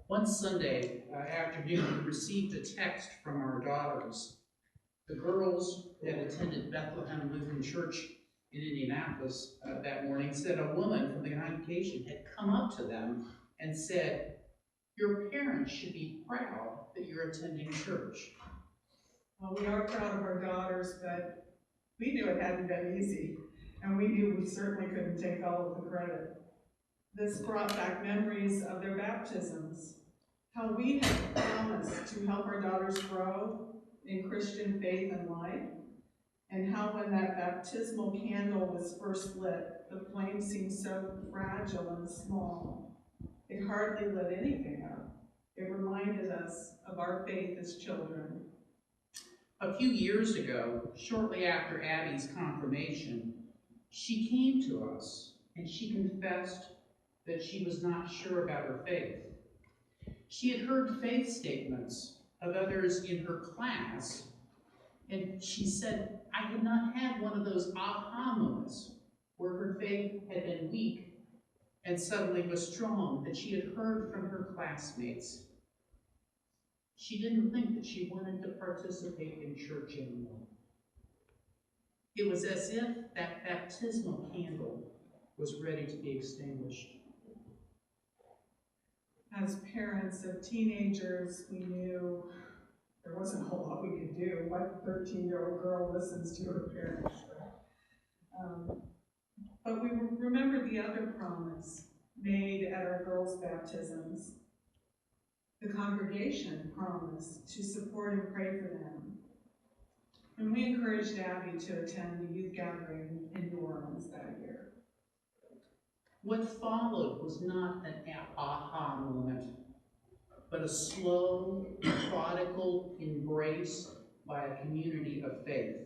One Sunday afternoon, we received a text from our daughters. The girls that attended Bethlehem Lutheran Church in Indianapolis that morning said a woman from the congregation had come up to them and said, "Your parents should be proud that you're attending church." Well, we are proud of our daughters, but we knew it hadn't been easy, and we knew we certainly couldn't take all of the credit. This brought back memories of their baptisms, how we had promised to help our daughters grow in Christian faith and life, and how when that baptismal candle was first lit, the flame seemed so fragile and small. It hardly lit anything up. It reminded us of our faith as children. A few years ago, shortly after Abby's confirmation, she came to us and she confessed that she was not sure about her faith. She had heard faith statements of others in her class, and she said, "I had not had one of those aha moments where her faith had been weak and suddenly was strong that she had heard from her classmates." She didn't think that she wanted to participate in church anymore. It was as if that baptismal candle was ready to be extinguished. As parents of teenagers, we knew there wasn't a whole lot we could do. What 13-year-old girl listens to her parents? But we remember the other promise made at our girls' baptisms. The congregation promised to support and pray for them. And we encouraged Abby to attend the youth gathering in New Orleans that year. What followed was not an aha moment, but a slow, methodical embrace by a community of faith.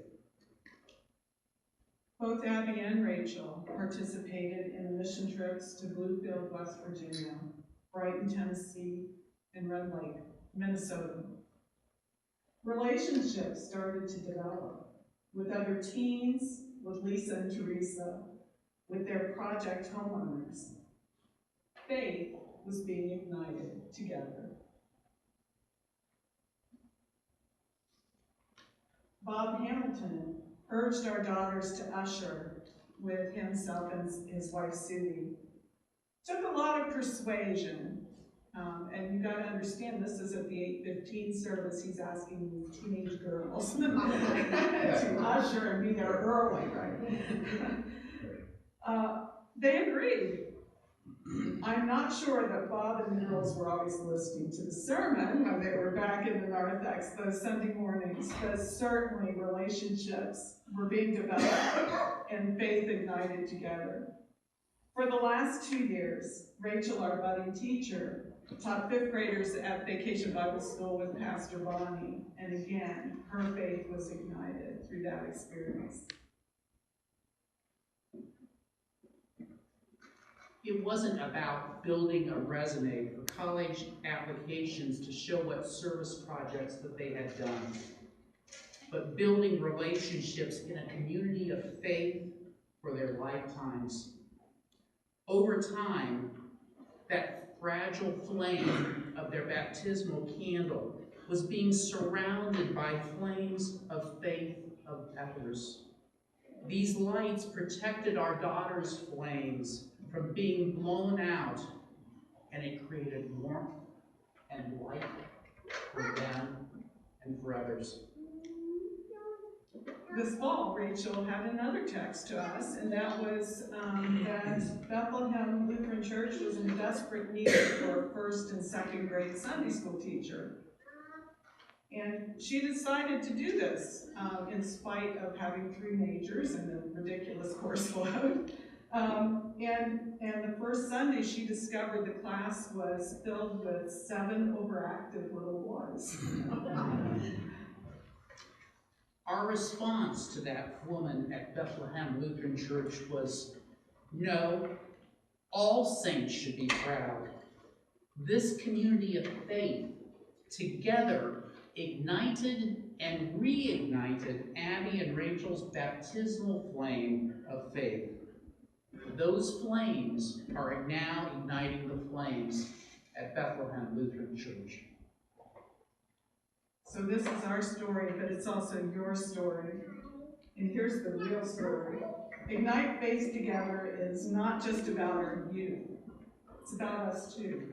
Both Abby and Rachel participated in the mission trips to Bluefield, West Virginia, Brighton, Tennessee, and Red Lake, Minnesota. Relationships started to develop with other teens, with Lisa and Teresa, with their project homeowners. Faith was being ignited together. Bob Hamilton urged our daughters to usher with himself and his wife Sue. Took a lot of persuasion. And you got to understand, this is at the 8:15 service. He's asking these teenage girls to usher and be there early, right? They agreed. I'm not sure that Bob and the girls were always listening to the sermon when they were back in the narthex those Sunday mornings, but certainly relationships were being developed and faith ignited together. For the last 2 years, Rachel, our budding teacher, taught 5th graders at Vacation Bible School with Pastor Bonnie, and again, her faith was ignited through that experience. It wasn't about building a resume for college applications to show what service projects that they had done, but building relationships in a community of faith for their lifetimes. Over time, that fragile flame of their baptismal candle was being surrounded by flames of faith of others. These lights protected our daughters' flames from being blown out, and it created warmth and light for them and for others. This fall, Rachel had another text to us, and that was that Bethlehem Lutheran Church was in desperate need for a 1st and 2nd grade Sunday school teacher. And she decided to do this in spite of having 3 majors and a ridiculous course load. And the first Sunday, she discovered the class was filled with 7 overactive little boys. Our response to that woman at Bethlehem Lutheran Church was, no, all saints should be proud. This community of faith together ignited and reignited Abby and Rachel's baptismal flame of faith. Those flames are now igniting the flames at Bethlehem Lutheran Church. So this is our story, but it's also your story. And here's the real story. Ignite Faith Together is not just about our youth. It's about us too.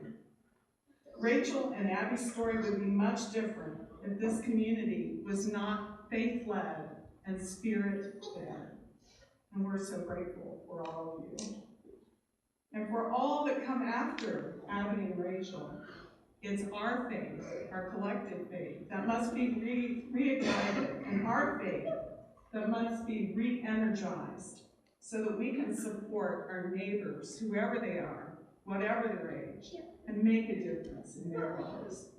Rachel and Abby's story would be much different if this community was not faith-led and spirit-led. And we're so grateful for all of you. And for all that come after Abby and Rachel, it's our faith, our collective faith, that must be reignited, and our faith that must be re-energized so that we can support our neighbors, whoever they are, whatever their age, and make a difference in their lives.